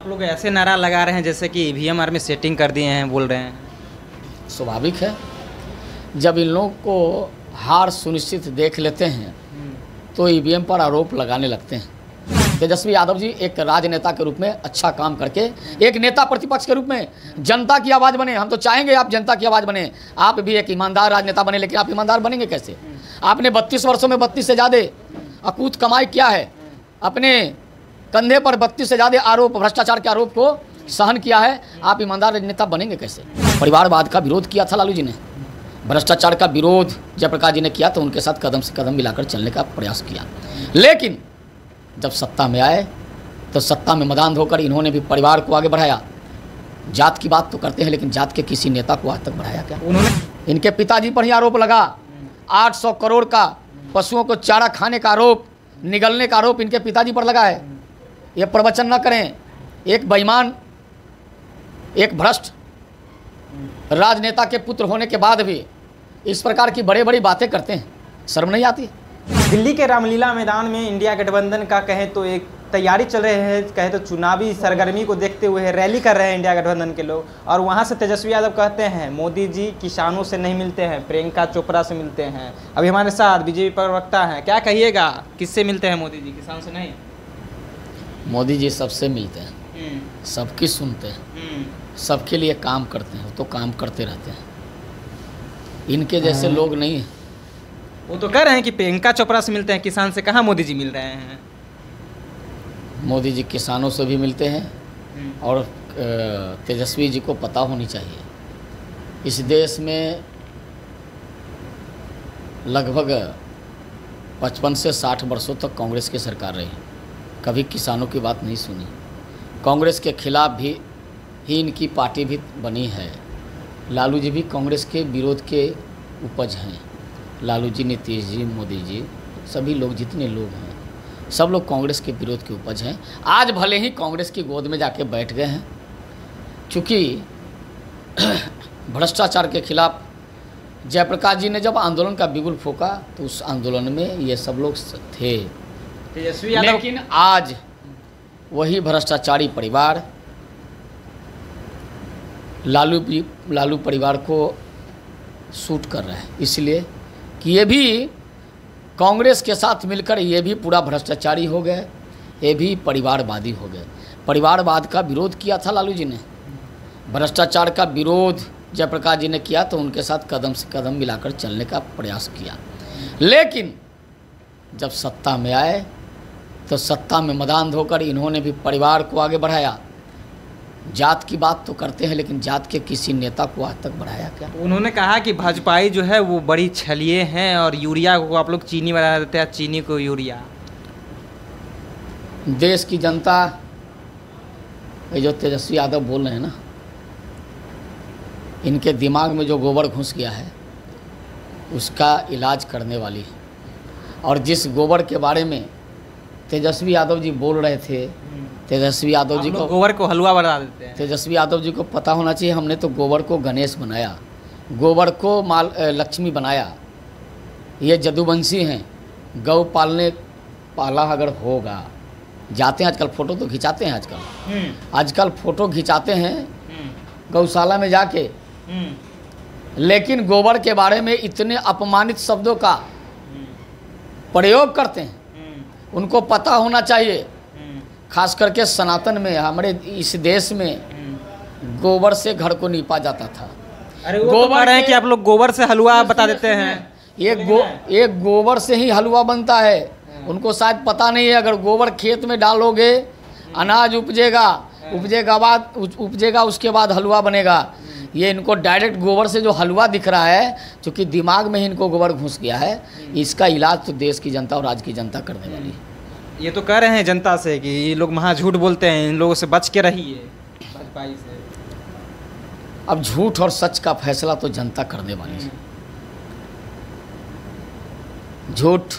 लोग ऐसे नारा लगा रहे हैं जैसे कि ईवीएम में सेटिंग कर दिए हैं, बोल रहे हैं। स्वाभाविक है, जब इन लोगों को हार सुनिश्चित देख लेते हैं तो ईवीएम पर आरोप लगाने लगते हैं। तेजस्वी यादव जी एक राजनेता के रूप में अच्छा काम करके एक नेता प्रतिपक्ष के रूप में जनता की आवाज़ बने। हम तो चाहेंगे आप जनता की आवाज़ बने, आप भी एक ईमानदार राजनेता बने। लेकिन आप ईमानदार बनेंगे कैसे? आपने 32 वर्षों में 32 से ज़्यादा अकूत कमाई किया है, अपने कंधे पर 32 से ज़्यादा आरोप, भ्रष्टाचार के आरोप को सहन किया है। आप ईमानदार राजनेता बनेंगे कैसे? परिवारवाद का विरोध किया था लालू जी ने, भ्रष्टाचार का विरोध जयप्रकाश जी ने किया तो उनके साथ कदम से कदम मिलाकर चलने का प्रयास किया। लेकिन जब सत्ता में आए तो सत्ता में मदान होकर इन्होंने भी परिवार को आगे बढ़ाया। जात की बात तो करते हैं लेकिन जात के किसी नेता को आज तक बढ़ाया क्या? उन्होंने इनके पिताजी पर ही आरोप लगा, 800 करोड़ का पशुओं को चारा खाने का आरोप, निगलने का आरोप इनके पिताजी पर लगा है। ये प्रवचन न करें, एक बेईमान, एक भ्रष्ट राजनेता के पुत्र होने के बाद भी इस प्रकार की बड़ी बड़ी बातें करते हैं, शर्म नहीं आती? दिल्ली के रामलीला मैदान में इंडिया गठबंधन का कहें तो एक तैयारी चल रही है, कहें तो चुनावी सरगर्मी को देखते हुए रैली कर रहे हैं इंडिया गठबंधन के लोग। और वहां से तेजस्वी यादव कहते हैं मोदी जी किसानों से नहीं मिलते हैं, प्रियंका चोपड़ा से मिलते हैं। अभी हमारे साथ बीजेपी प्रवक्ता हैं, क्या कहिएगा, किससे मिलते हैं मोदी जी, किसानों से नहीं? मोदी जी सबसे मिलते हैं, सबकी सुनते हैं, सबके लिए काम करते हैं, तो काम करते रहते हैं। इनके जैसे लोग नहीं हैं। वो तो कह रहे हैं कि प्रियंका चोपड़ा से मिलते हैं, किसान से कहाँ मोदी जी मिल रहे हैं? मोदी जी किसानों से भी मिलते हैं और तेजस्वी जी को पता होनी चाहिए इस देश में लगभग 55 से 60 वर्षों तक कांग्रेस की सरकार रही, कभी किसानों की बात नहीं सुनी। कांग्रेस के खिलाफ भी ही इनकी पार्टी भी बनी है। लालू जी भी कांग्रेस के विरोध के उपज हैं। लालू जी, नीतीश जी, मोदी जी, सभी लोग जितने लोग हैं सब लोग कांग्रेस के विरोध के उपज हैं। आज भले ही कांग्रेस की गोद में जाके बैठ गए हैं, क्योंकि भ्रष्टाचार के खिलाफ जयप्रकाश जी ने जब आंदोलन का बिगुल फूंका तो उस आंदोलन में ये सब लोग थे। लेकिन आज वही भ्रष्टाचारी परिवार लालू परिवार को सूट कर रहा है, इसलिए कि ये भी कांग्रेस के साथ मिलकर ये भी पूरा भ्रष्टाचारी हो गए, ये भी परिवारवादी हो गए। परिवारवाद का विरोध किया था लालू जी ने, भ्रष्टाचार का विरोध जयप्रकाश जी ने किया तो उनके साथ कदम से कदम मिलाकर चलने का प्रयास किया। लेकिन जब सत्ता में आए तो सत्ता में मदान धोकर इन्होंने भी परिवार को आगे बढ़ाया। जात की बात तो करते हैं लेकिन जात के किसी नेता को आज तक बढ़ाया क्या? उन्होंने कहा कि भाजपाई जो है वो बड़ी छलिए हैं और यूरिया को आप लोग चीनी बना देते हैं, चीनी को यूरिया। देश की जनता, ये जो तेजस्वी यादव बोल रहे हैं ना, इनके दिमाग में जो गोबर घुस गया है उसका इलाज करने वाली है। और जिस गोबर के बारे में तेजस्वी यादव जी बोल रहे थे, तेजस्वी यादव जी को गोबर को हलवा बना देते हैं। तेजस्वी यादव जी को पता होना चाहिए, हमने तो गोबर को गणेश बनाया, गोबर को लक्ष्मी बनाया। ये जदुवंशी हैं, गौ पाला अगर होगा, जाते हैं आजकल फ़ोटो तो खिंचाते हैं, आजकल फ़ोटो खिंचाते हैं गौशाला में जाके, लेकिन गोबर के बारे में इतने अपमानित शब्दों का प्रयोग करते हैं। उनको पता होना चाहिए, खास करके सनातन में, हमारे इस देश में गोबर से घर को नीपा जाता था। अरे वो गोबर है कि आप लोग गोबर से हलवा बता देते हैं। एक गोबर से ही हलवा बनता है। उनको शायद पता नहीं है, अगर गोबर खेत में डालोगे अनाज उपजेगा, उसके बाद हलवा बनेगा। ये इनको डायरेक्ट गोबर से जो हलवा दिख रहा है, क्योंकि दिमाग में ही इनको गोबर घुस गया है। इसका इलाज तो देश की जनता और राज्य की जनता करने वाली है। ये तो कह रहे हैं जनता से कि ये लोग महा झूठ बोलते हैं, इन लोगों से बच के रहिए, भाजपाई से। अब झूठ और सच का फैसला तो जनता करने वाली है। झूठ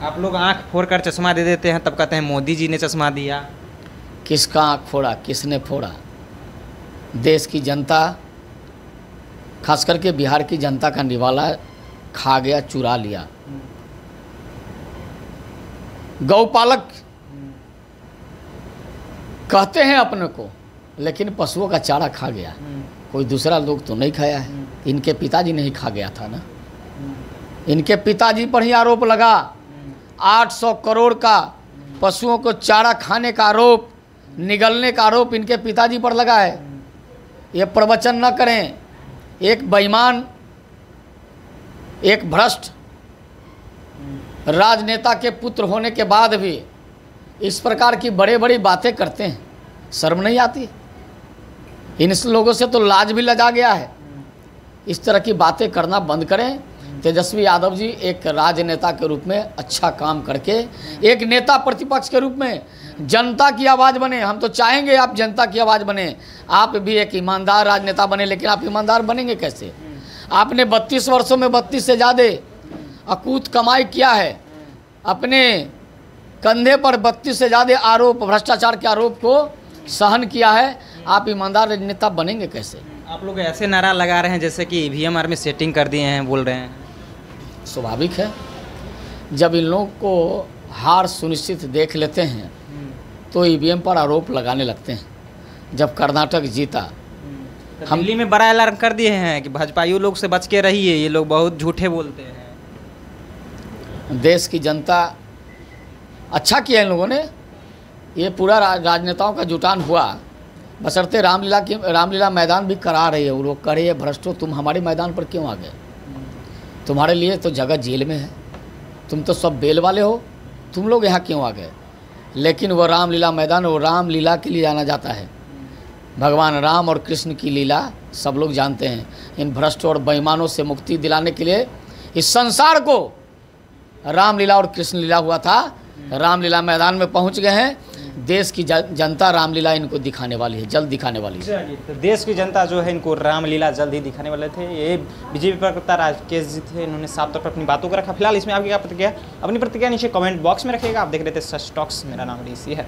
आप लोग आंख फोड़कर चश्मा दे देते हैं, तब कहते हैं मोदी जी ने चश्मा दिया। किसका आंख फोड़ा, किसने फोड़ा? देश की जनता, खास करके बिहार की जनता का निवाला खा गया, चुरा लिया। गौपालक कहते हैं अपने को, लेकिन पशुओं का चारा खा गया, कोई दूसरा लोग तो नहीं खाया है। इनके पिताजी नहीं खा गया था ना, इनके पिताजी पर ही आरोप लगा। 800 करोड़ का पशुओं को चारा खाने का आरोप, निगलने का आरोप इनके पिताजी पर लगा है। ये प्रवचन न करें। एक बेईमान, एक भ्रष्ट राजनेता के पुत्र होने के बाद भी इस प्रकार की बड़े बड़ी बातें करते हैं, शर्म नहीं आती? इन लोगों से तो लाज भी लजा गया है। इस तरह की बातें करना बंद करें। तेजस्वी यादव जी एक राजनेता के रूप में अच्छा काम करके, एक नेता प्रतिपक्ष के रूप में जनता की आवाज़ बने। हम तो चाहेंगे आप जनता की आवाज़ बने, आप भी एक ईमानदार राजनेता बने। लेकिन आप ईमानदार बनेंगे कैसे? आपने 32 वर्षों में 32 से ज़्यादा अकूत कमाई किया है, अपने कंधे पर 32 से ज़्यादा आरोप, भ्रष्टाचार के आरोप को सहन किया है। आप ईमानदार राजनेता बनेंगे कैसे? आप लोग ऐसे नारा लगा रहे हैं जैसे कि ईवीएम में सेटिंग कर दिए हैं, बोल रहे हैं। स्वाभाविक है, जब इन लोगों को हार सुनिश्चित देख लेते हैं तो ईवीएम पर आरोप लगाने लगते हैं। जब कर्नाटक जीता, तो दिल्ली में बड़ा ऐलान कर दिए हैं कि भाजपाइयों लोग से बच के रहिए, ये लोग बहुत झूठे बोलते हैं। देश की जनता अच्छा किया इन लोगों ने। ये पूरा राजनेताओं का जुटान हुआ, बशर्ते रामलीला मैदान भी करा रही है। वो लोग करे, ये भ्रष्टो तुम हमारे मैदान पर क्यों आ गए? तुम्हारे लिए तो जगह जेल में है, तुम तो सब बेल वाले हो, तुम लोग यहाँ क्यों आ गए? लेकिन वो रामलीला मैदान, वो रामलीला के लिए जाना जाता है। भगवान राम और कृष्ण की लीला सब लोग जानते हैं। इन भ्रष्टों और बेईमानों से मुक्ति दिलाने के लिए इस संसार को रामलीला और कृष्ण लीला हुआ था। रामलीला मैदान में पहुंच गए हैं। देश की जनता रामलीला इनको दिखाने वाली है, जल्द दिखाने वाली है। तो देश की जनता जो है इनको रामलीला जल्द ही दिखाने वाले थे। ये बीजेपी प्रवक्ता राकेश जी थे, इन्होंने साफ तौर पर अपनी बातों को रखा। फिलहाल इसमें आपकी क्या प्रतिक्रिया? अपनी प्रतिक्रिया नीचे कमेंट बॉक्स में रखिएगा। आप देख रहे थे सच टॉक्स, मेरा नाम ऋषि है।